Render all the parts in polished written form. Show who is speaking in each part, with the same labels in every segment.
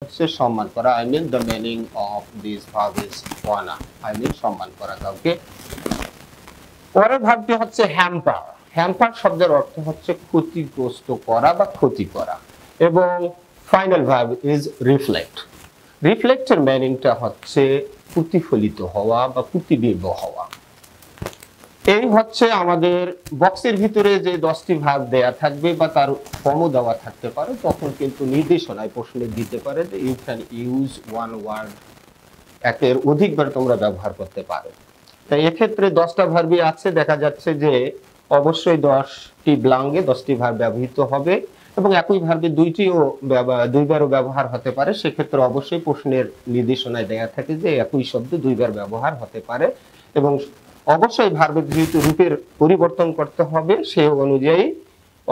Speaker 1: হচ্ছে সম্মান করা। I mean the meaning of this verb is honour, I mean সম্মান করা কাউকে। পরের ভার্বটি হচ্ছে হ্যাম্পার। হ্যাম্পার শব্দের অর্থ হচ্ছে ক্ষতিগ্রস্ত করা বা ক্ষতি করা। এবং ফাইনাল ভার্ব ইজ রিফ্লেক্ট। রিফ্লেক্টের মিনিংটা হচ্ছে প্রতিফলিত হওয়া বা প্রতিবিম্ব হওয়া। এই হচ্ছে আমাদের বক্সের ভিতরে যে 10টি ভার্ব দেয়া থাকবে বা তার ফর্মও দেওয়া থাকতে পারে, তখন কিন্তু নির্দেশনায় প্রশ্নে দিতে পারে যে you can use one word, একের অধিকবার তোমরা ব্যবহার করতে পারো। তাই এক্ষেত্রে 10টা ভার্বই আছে, দেখা যাচ্ছে যে অবশ্যই 10টি ব্লাঙ্গে 10টি ভার্ব ব্যবহৃত হবে এবং একই ভার্বে দুইবারও ব্যবহার হতে পারে। সেক্ষেত্রে অবশ্যই প্রশ্নের নির্দেশনায় দেয়া থাকে যে একই শব্দ দুইবার ব্যবহার হতে পারে এবং অবশ্যই ভার্বের যেহেতু রূপের পরিবর্তন করতে হবে, সেই অনুযায়ী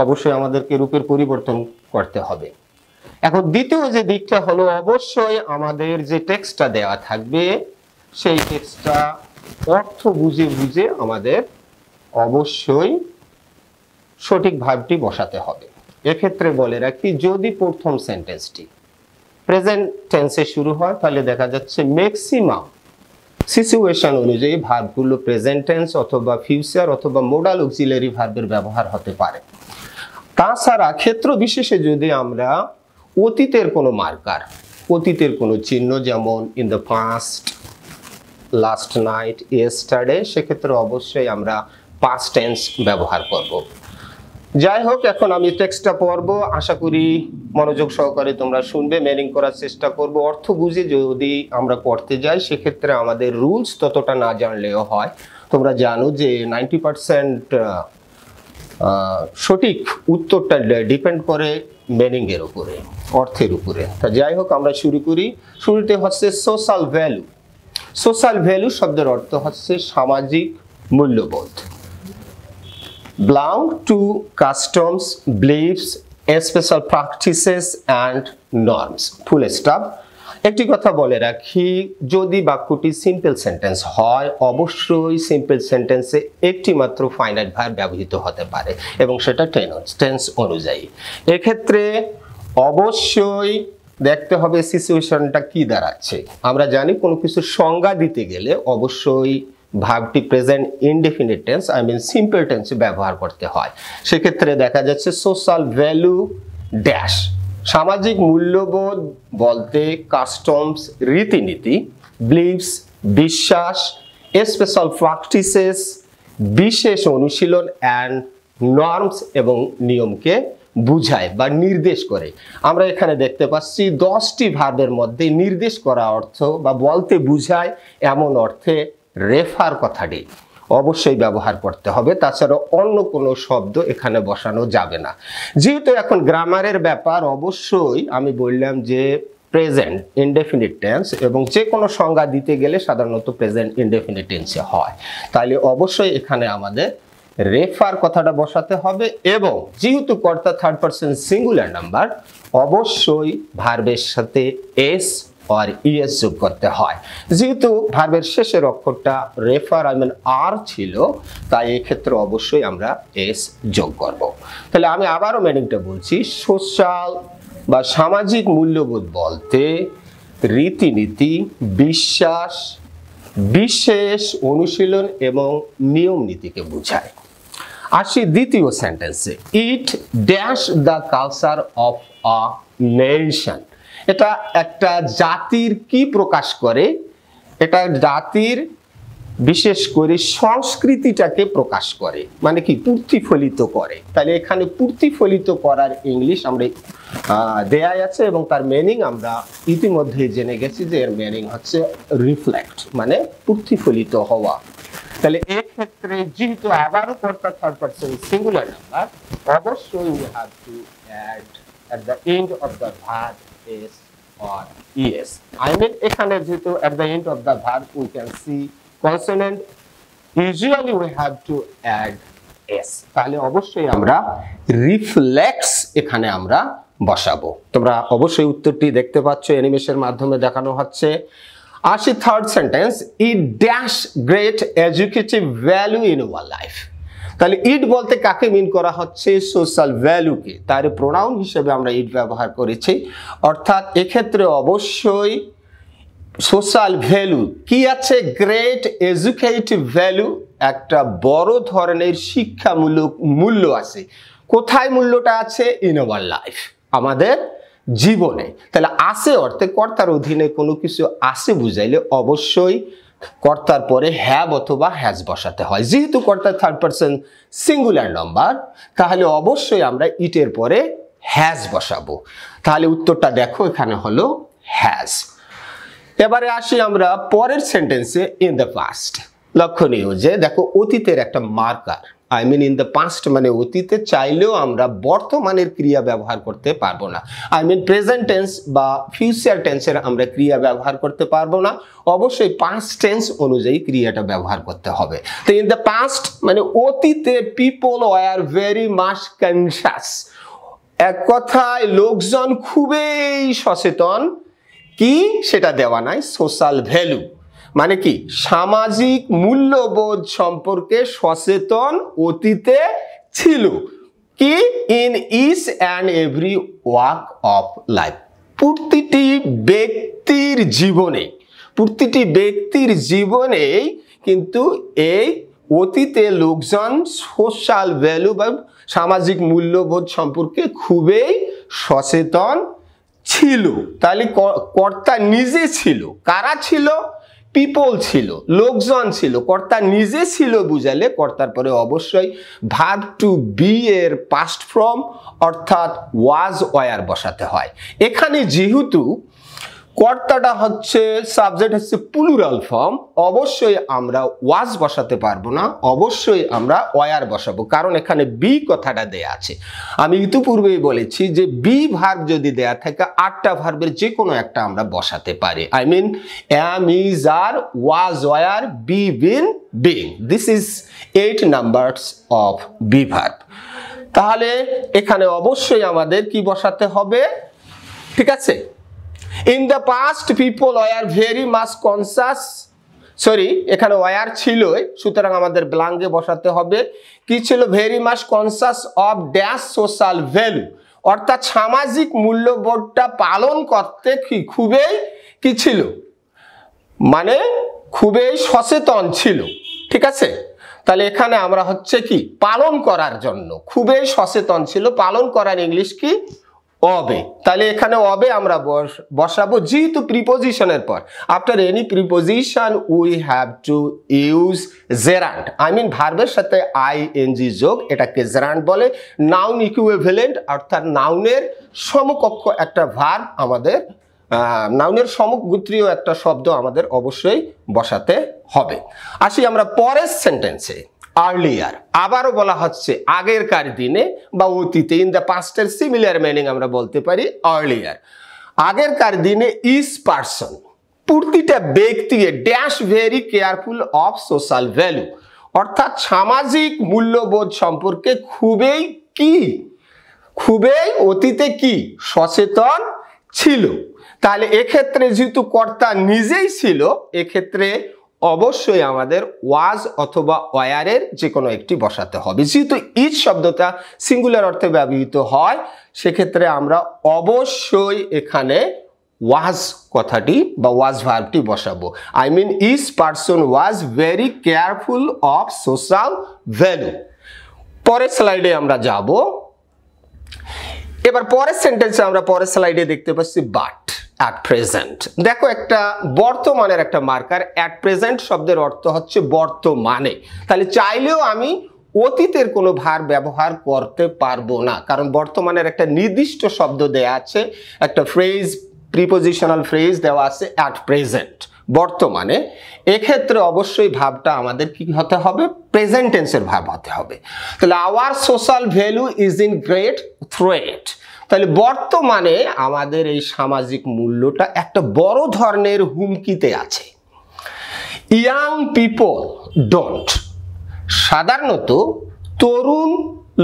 Speaker 1: অবশ্যই আমাদেরকে রূপের পরিবর্তন করতে হবে। এখন দ্বিতীয় যে দিকটা হলো, অবশ্যই আমাদের যে টেক্সটটা দেওয়া থাকবে সেই টেক্সটটা অর্থ বুঝে বুঝে আমাদের অবশ্যই সঠিক ভার্বটি বসাতে হবে। এক্ষেত্রে বলে রাখি, যদি প্রথম সেন্টেন্সটি প্রেজেন্ট টেন্সে শুরু হয় তাহলে দেখা যাচ্ছে ম্যাক্সিমাম সিচুয়েশন অনুযায়ী ভার্বগুলো প্রেজেন্ট টেন্স অথবা ফিউচার অথবা মোডাল অক্সিলারি ভার্বের ব্যবহার হতে পারে। তাছাড়া ক্ষেত্র বিশেষে যদি আমরা অতীতের কোনো মার্কার, অতীতের কোনো চিহ্ন, যেমন in the past, last night, yesterday, সেক্ষেত্রে অবশ্যই আমরা পাস্ট টেন্স ব্যবহার করব। যাই হোক, এখন আমি টেক্সটটা পড়বো, আশা করি মনোযোগ সহকারে তোমরা শুনবে, মিনিং করার চেষ্টা করব। অর্থ বুঝে যদি আমরা পড়তে যাই সেক্ষেত্রে আমাদের রুলস ততটা না জানলেও হয়। তোমরা জানো যে 90% সঠিক উত্তরটা ডিপেন্ড করে মিনিং এর উপরে, অর্থের উপরে। তা যাই হোক, আমরা শুরু করি। শুরুতে হচ্ছে সোশ্যাল ভ্যালু। সোশ্যাল ভ্যালু শব্দের অর্থ হচ্ছে সামাজিক মূল্যবোধ। belong to customs, beliefs, special practices and norms, full stop। একটি কথা বলে রাখি, যদি বাক্যটি সিম্পল সেন্টেন্স হয় অবশ্যই সিম্পল সেন্টেন্সে একটি মাত্র ফাইনাইট ভার্ব ব্যবহৃত হতে পারে এবং সেটা টেন্স অনুযায়ী। এক্ষেত্রে অবশ্যই দেখতে হবে সিচুয়েশনটা কি দাঁড়াচ্ছে। আমরা জানি কোনো কিছু সংজ্ঞা দিতে গেলে অবশ্যই ভার্বটি present indefinite tense, I mean simple টেন্সে ব্যবহার করতে হয়। সেক্ষেত্রে দেখা যাচ্ছে সোশ্যাল ভ্যালু ড্যাশ, সামাজিক মূল্যবোধ বলতে কাস্টমস রীতিনীতি, বিলিভস বিশ্বাস, স্পেশাল প্র্যাকটিসেস বিশেষ অনুশীলন, অ্যান্ড নর্মস এবং নিয়মকে বুঝায় বা নির্দেশ করে। আমরা এখানে দেখতে পাচ্ছি 10টি ভার্বের মধ্যে নির্দেশ করা অর্থ বা বলতে বুঝায় এমন অর্থে রেফার কথাটি অবশ্যই ব্যবহার করতে হবে, তাছাড়া অন্য কোনো শব্দ এখানে বসানো যাবে না। যেহেতু এখন গ্রামারের ব্যাপার, অবশ্যই আমি বললাম যে প্রেজেন্ট ইনডেফিনিট টেন্স এবং যে কোনো সংজ্ঞা দিতে গেলে সাধারণত প্রেজেন্ট ইনডেফিনিট টেন্সে হয়, তাহলে অবশ্যই এখানে আমাদের রেফার কথাটা বসাতে হবে। এবং যেহেতু কর্তা থার্ড পারসন সিঙ্গুলার নাম্বার, অবশ্যই ভার্বের সাথে এস আর ইএস যোগ করতে হয়। যেহেতু ভার্বের শেষের অক্ষরটা রেফার আই মিন আর ছিল, তাই এই ক্ষেত্রে অবশ্যই আমরা এস যোগ করব। তাহলে আমি আবারও মিনিংটা বলছি, সোশ্যাল বা সামাজিক মূল্যবোধ বলতে রীতিনীতি, বিশ্বাস, বিশেষ অনুশীলন এবং নিয়ম নীতিকে বোঝায়। আসি দ্বিতীয় সেন্টেন্সে, it dash the culture of a nation. এটা একটা জাতির কি প্রকাশ করে? এটা জাতির বিশেষ করে সংস্কৃতিটাকে প্রকাশ করে, মানে কি প্রতিফলিত করে। তাহলে এখানে প্রতিফলিত করার ইংলিশ আমরা দেয়া আছে এবং তার মিনিং আমরা ইতিমধ্যে জেনে গেছি যে এর মিনিং হচ্ছে রিফ্লেক্ট, মানে প্রতিফলিত হওয়া। তাহলে এই ক্ষেত্রে যেহেতু আবারও কর্তা থার্ড পারসন সিঙ্গুলার নাম্বার, অবশ্যই we have to add at the end of the verb s or es. I mean এখানে যেহেতু at the end of the verb we can see consonant, usually we have to add s, তাহলে অবশ্যই আমরা reflex এখানে আমরা বসাবো। তোমরা অবশ্যই উত্তরটি দেখতে পাচ্ছ, অ্যানিমেশনের মাধ্যমে দেখানো হচ্ছে। আসি third sentence, it dash great educative value in our life. তাহলে ইট বলতে কাকে মিন করা হচ্ছে? সোশ্যাল ভ্যালুকে, তার প্রোনাউন হিসেবে আমরা ইট ব্যবহার করেছি। অর্থাৎ এক্ষেত্রে অবশ্যই সোশ্যাল ভ্যালু কি আছে? গ্রেট এডুকেটিভ ভ্যালু, একটা বড় ধরনের শিক্ষামূলক মূল্য আছে। কোথায় মূল্যটা আছে? ইন আওয়ার লাইফ, আমাদের জীবনে। তাহলে আছে অর্থে কর্তার অধীনে কোনো কিছু আছে বুঝাইলে অবশ্যই কর্তার পরে হ্যাভ অথবা হ্যাজ বসাতে হয়। যেহেতু কর্তার থার্ড পারসন সিঙ্গুলার নাম্বার, তাহলে অবশ্যই আমরা ইটের পরে হ্যাজ বসাবো। তাহলে উত্তরটা দেখো, এখানে হলো হ্যাজ। এবারে আসি আমরা পরের সেন্টেন্সে, ইন দ্য পাস্ট। লক্ষণীয় যে দেখো অতীতের একটা marker, I mean in the past মানে অতীতে, চাইলেও আমরা বর্তমানের ক্রিয়া ব্যবহার করতে পারবো না। আই মিন প্রেজেন্ট টেন্স বা ফিউচার টেন্সের আমরা ক্রিয়া ব্যবহার করতে পারবো না, অবশ্যই পাস্ট টেন্স অনুযায়ী ক্রিয়াটা ব্যবহার করতে হবে। তো ইন দ্য পাস্ট মানে অতীতে people were very much conscious, এক কথায় লোকজন খুবই সচেতন। কি সেটা দেওয়া নাই, সোশ্যাল ভ্যালু মানে কি? সামাজিক মূল্যবোধ সম্পর্কে সচেতন অতীতে ছিল। কি? In each and every walk of life, প্রতিটি ব্যক্তির জীবনে, প্রতিটি ব্যক্তির জীবনেই কিন্তু এই অতীতে লোকজন সোশ্যাল ভ্যালু বা সামাজিক মূল্যবোধ সম্পর্কে খুবই সচেতন ছিল। তাহলে কর্তা নিজে ছিল। কারা ছিল? পিপল ছিল, লোকজন ছিল। কর্তা নিজে ছিল বুঝালে কর্তার পরে অবশ্যই ভার্ব টু বি এর পাস্ট ফর্ম অর্থাৎ ওয়াজ ওয়ার বসাতে হয়। এখানে যেহেতু কর্তাটা হচ্ছে সাবজেক্ট হচ্ছে প্লুরাল ফর্ম, অবশ্যই আমরা ওয়াজ বসাতে পারবো না, অবশ্যই আমরা ওয়ার বসাবো, কারণ এখানে বি কথাটা দেয়া আছে। আমি ইতিপূর্বেই বলেছি যে বি ভার্ব যদি দেয়া থাকে 8টা ভার্বের যে কোনো একটা আমরা বসাতে পারি। I mean am, is, are, was, were, be, been, being. This is 8 numbers of be verb. তাহলে এখানে অবশ্যই আমাদের কি বসাতে হবে? ঠিক আছে, in the past people were very much conscious, sorry এখানে ওয়ার ছিলই, সুতরাং আমাদের ব্লাঙ্কে বসাতে হবে। কি ছিল? Very much conscious of dash social value, অর্থাৎ সামাজিক মূল্যবোধটা পালন করতে খুবই কি ছিল? মানে খুবই সচেতন ছিল। ঠিক আছে, তাহলে এখানে আমরা হচ্ছে কি পালন করার জন্য খুবই সচেতন ছিল। পালন করার ইংলিশ কি? অবে। তাহলে এখানে অবে আমরা বসাবো, যেহেতু প্রিপোজিশনের পর after any preposition we have to use gerund. I mean ভার্বের সাথে আইএনজি যোগ, এটাকে জেরান্ট বলে। নাউন ইকুইভ্যালেন্ট অর্থাৎ নাউনের সমকক্ষ একটা ভার্ব আমাদের, নাউনের সমগোত্রীয় একটা শব্দ আমাদের অবশ্যই বসাতে হবে। আসি আমরা পরের সেন্টেন্সে, আর্লিয়ার। আবারও বলা হচ্ছে আগেরকার দিনে বা অতীতে, ইন দ্য পাস্টের সিমিলার মিনিং আমরা বলতে পারি আর্লিয়ার। আগেরকার দিনে ইজ পারসন, প্রতিটা ব্যক্তি dash very careful of social value, অর্থাৎ সামাজিক মূল্যবোধ সম্পর্কে খুবই কি? খুবই অতীতে কি? সচেতন ছিল। তাহলে এক্ষেত্রে যেহেতু কর্তা নিজেই ছিল, এক্ষেত্রে অবশ্যই আমাদের ওয়াজ অথবা ওয়ারের যে কোনো একটি বসাতে হবে। যেহেতু ইজ শব্দটা সিঙ্গুলার অর্থে ব্যবহৃত হয়, সেক্ষেত্রে আমরা অবশ্যই এখানে ওয়াজ কথাটি বা ওয়াজ ভার্বটি বসাবো। I mean is person was very careful of social value. পরের স্লাইডে আমরা যাব। এবার পরের সেন্টেন্সে আমরা পরের স্লাইডে দেখতে পাচ্ছি বাট অ্যাট প্রেজেন্ট। দেখো একটা বর্তমানের একটা মার্কার। অ্যাট প্রেজেন্ট শব্দের অর্থ হচ্ছে বর্তমানে। তাহলে চাইলেও আমি অতীতের কোনো ভার ব্যবহার করতে পারবো না, কারণ বর্তমানের একটা নির্দিষ্ট শব্দ দেয়া আছে, একটা ফ্রেজ, প্রিপোজিশনাল ফ্রেজ দেওয়া আছে অ্যাট প্রেজেন্ট, বর্তমানে। এক্ষেত্রে অবশ্যই ভাবটা আমাদের কি হতে হবে? প্রেজেন্ট টেন্সের ভাব হতে হবে। তাহলে hour social value is in great threat. তাহলে বর্তমানে আমাদের এই সামাজিক মূল্যটা একটা বড় ধরনের হুমকিতে আছে। ইয়াং পিপল ডোন্ট, সাধারণত তরুণ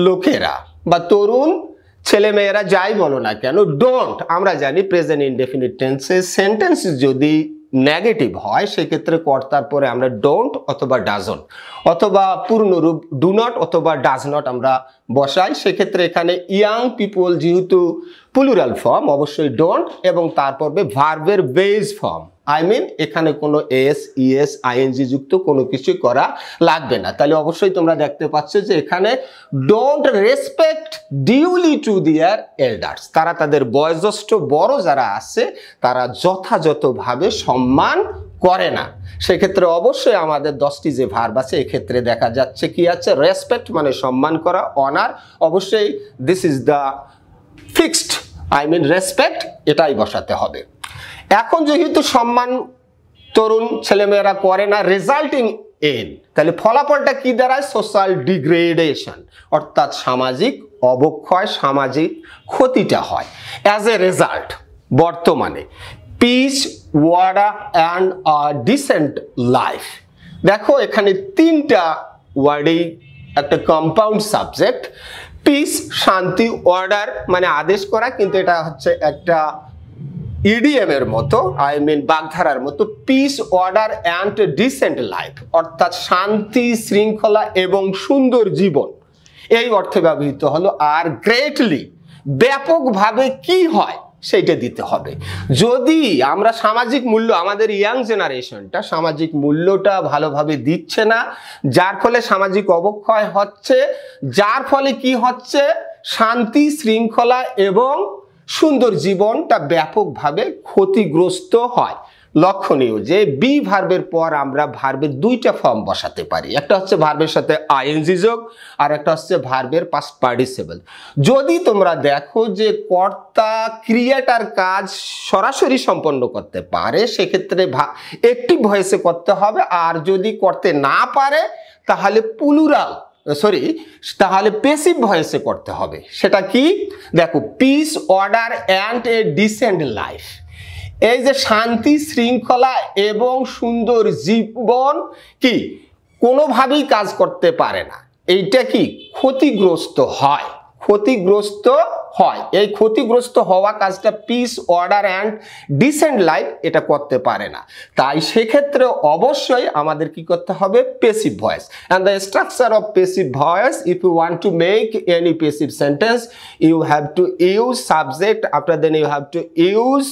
Speaker 1: লোকেরা বা তরুণ ছেলেমেয়েরা যাই বলো না কেন, ডোন্ট আমরা জানি প্রেজেন্ট ইনডেফিনিট টেন্সে সেন্টেন্স যদি নেগেটিভ হয় সেক্ষেত্রে কর্তার পরে আমরা ডোন্ট অথবা ডাজন্ট অথবা পূর্ণরূপ ডু নট অথবা ডাজ নট আমরা বসাই। সেক্ষেত্রে এখানে ইয়াং পিপল যেহেতু প্লুরাল ফর্ম অবশ্যই ডোন্ট এবং তারপর ভার্বের বেস ফর্ম এখানে কোনো এস ইএস আইএনজি যুক্ত কোনো কিছু করা লাগবে না। তাহলে অবশ্যই তোমরা দেখতে পাচ্ছ যে এখানে ডোন্ট রেসপেক্ট ডিউলি টু দিয়ার এল্ডার্স, তারা তাদের বয়োজ্যেষ্ঠ বড় যারা আছে তারা যথাযথভাবে সম্মান করে না। সেক্ষেত্রে অবশ্যই আমাদের 10টি যে ভার্ব আছে এক্ষেত্রে দেখা যাচ্ছে কি আছে, রেসপেক্ট মানে সম্মান করা, অনার অবশ্যই this is the fixed respect এটাই বসাতে হবে। এখন যেহেতু সম্মান তরুণ ছেলেমেয়েরা করে না রেজাল্টিং ইন, তাহলে ফলাফলটা কি দাঁড়ায়, সোশ্যাল ডিগ্রেডেশন অর্থাৎ সামাজিক অবক্ষয়, সামাজিক ক্ষতিটা হয়। অ্যাজ এ রেজাল্ট বর্তমানে peace order and decent life, দেখো এখানে 3টা ওয়ার্ডেই একটা কম্পাউন্ড সাবজেক্ট। পিস শান্তি, অর্ডার মানে আদেশ করা, কিন্তু এটা হচ্ছে একটা ইডিএম এর মতো বাগধারার মতো। Piece order and decent life অর্থাৎ শান্তি শৃঙ্খলা এবং সুন্দর জীবন এই অর্থে ব্যবহৃত হলো। আর গ্রেটলি ব্যাপকভাবে কি হয় সেইটা দিতে হবে। যদি আমরা সামাজিক মূল্য, আমাদের ইয়াং জেনারেশনটা সামাজিক মূল্যটা ভালোভাবে দিচ্ছে না, যার ফলে সামাজিক অবক্ষয় হচ্ছে, যার ফলে কি হচ্ছে শান্তি শৃঙ্খলা এবং সুন্দর জীবনটা ব্যাপকভাবে ক্ষতিগ্রস্ত হয়। লক্ষণীয় যে বি ভার্বের পর আমরা ভার্বের 2টা ফর্ম বসাতে পারি, একটা হচ্ছে ভার্বের সাথে আইএনজি যোগ আর একটা হচ্ছে ভার্বের পাস্ট পার্টিসিপল। যদি তোমরা দেখো যে কর্তা ক্রিয়াটার কাজ সরাসরি সম্পন্ন করতে পারে সেক্ষেত্রে অ্যাক্টিভ ভয়েসে করতে হবে, আর যদি করতে না পারে তাহলে তাহলে প্যাসিভ ভয়েসে করতে হবে। সেটা কি দেখো, piece order and a dissent life, এই যে শান্তি শৃঙ্খলা এবং সুন্দর জীবন কি কোনোভাবেই কাজ করতে পারে না, এইটা কি ক্ষতিগ্রস্ত হয়, এই ক্ষতিগ্রস্ত হওয়া কাজটা piece order and decent life এটা করতে পারে না। তাই সেক্ষেত্রে অবশ্যই আমাদের কি করতে হবে, passive voice. And the structure of passive voice, if you want to make any passive sentence you have to use subject, after then you have to use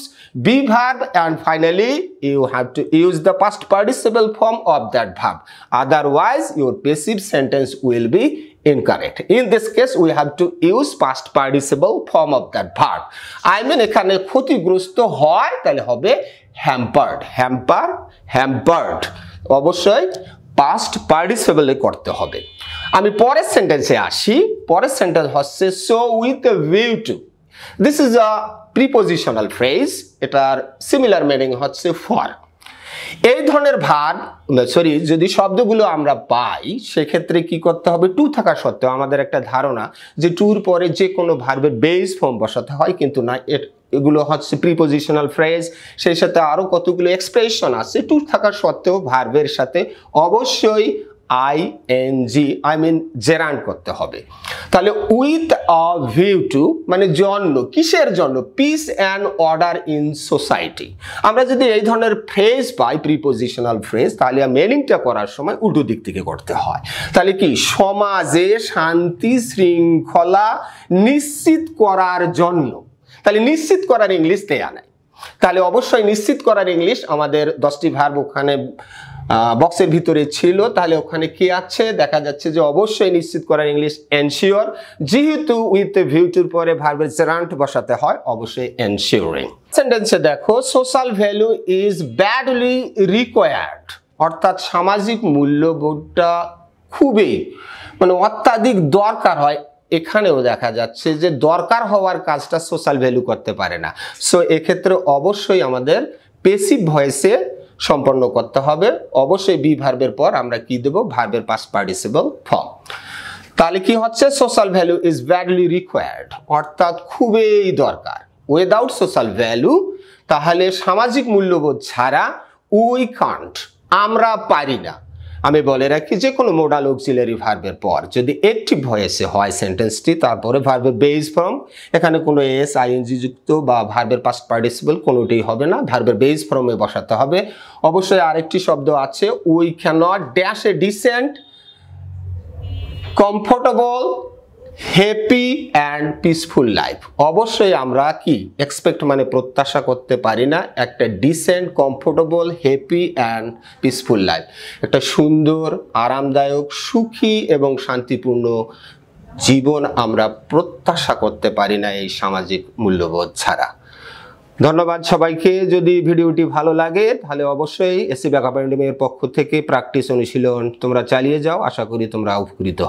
Speaker 1: be verb, and finally you have to use the past participle form of that verb, otherwise your passive sentence will be incorrect. In this case we have to use past participle form of that verb. এখানে ক্ষতিগ্রস্ত হয় তাহলে হবে hampered, অবশ্যই past participle করতে হবে। আমি পরের সেন্টেন্সে আসি। পরের সেন্টেন্স হচ্ছে so with a view to, this is a prepositional phrase, এটার সিমিলার মিনিং হচ্ছে ফর। এই ধরনের যদি শব্দগুলো আমরা পাই সেক্ষেত্রে কি করতে হবে, টু থাকা সত্ত্বেও আমাদের একটা ধারণা যে টুর পরে যে কোনো ভার্বের বেস ফর্ম বসাতে হয়, কিন্তু না, এগুলো হচ্ছে প্রিপোজিশনাল ফ্রেজ, সেই সাথে আরো কতগুলো এক্সপ্রেশন আছে। টু থাকা সত্ত্বেও ভার্বের সাথে অবশ্যই আইএনজি জেরান্ড করতে হবে। তাহলে উইথ আ ভিউ টু মানে জন্য, কিসের জন্য, piece and order in society. আমরা যদি এই ধরনের ফ্রেজ পাই প্রিপোজিশনাল ফ্রেজ, তাহলে মিনিংটা করার সময় উল্টো দিক থেকে করতে হয়। তাহলে কি, সমাজে শান্তি শৃঙ্খলা নিশ্চিত করার জন্য, তাহলে নিশ্চিত করার ইংলিশ দেয়া নাই। তাহলে অবশ্যই নিশ্চিত করার ইংলিশ আমাদের 10টি ভার্ব ওখানে বক্সের ভিতরে ছিল, তাহলে ওখানে কি আছে দেখা যাচ্ছে যে অবশ্যই নিশ্চিত করার ইংলিশ এনশিওর। যেহেতু উইথ এ ভিউ টুর পরে ভার্বের জেরান্ট বসাতে হয়, অবশ্যই এনশিওরিং। সেন্টেন্সে দেখো social value is badly required, অর্থাৎ সামাজিক মূল্যবোধটা খুবই অত্যাধিক দরকার হয়। এখানেও দেখা যাচ্ছে যে দরকার হওয়ার কাজটা সোশ্যাল ভ্যালু করতে পারে না। সো এক্ষেত্রে অবশ্যই আমাদের প্যাসিভ ভয়েসে সম্পন্ন করতে হবে। অবশ্যই বি ভার্বের পর আমরা কি দেব, ভার্বের পাস্ট পার্টিসিপল ফর্ম। তাহলে কি হচ্ছে, social value is badly required, অর্থাৎ খুবই দরকার। উইদাউট সোশ্যাল ভ্যালু, তাহলে সামাজিক মূল্যবোধ ছাড়া উই কান্ট, আমরা পারি না, আমি বলে রাখি যে কোনো মোডাল অক্সিলারি ভার্বের পর যদি অ্যাক্টিভ ভয়েসে হয় সেন্টেন্সটি, তারপরে ভার্বের বেস ফর্ম, এখানে কোনো এস আইএনজি যুক্ত বা ভার্বের পাস্ট পার্টিসিপল কোনোটাই হবে না, ভার্বের বেস ফর্মে বসাতে হবে। অবশ্যই আরেকটি শব্দ আছে, we cannot dash a decent comfortable happy and peaceful life. অবশ্যই আমরা কি এক্সপেক্ট মানে প্রত্যাশা করতে পারি না একটা decent comfortable happy and peaceful life, একটা সুন্দর আরামদায়ক সুখী এবং শান্তিপূর্ণ জীবন আমরা প্রত্যাশা করতে পারি না এই সামাজিক মূল্যবোধ ছাড়া। ধন্যবাদ সবাইকে। যদি ভিডিওটি ভালো লাগে তাহলে অবশ্যই এসসি ব্যাকআপ একাডেমির পক্ষ থেকে প্র্যাকটিস অনুশীলন তোমরা চালিয়ে যাও, আশা করি তোমরা উপকৃত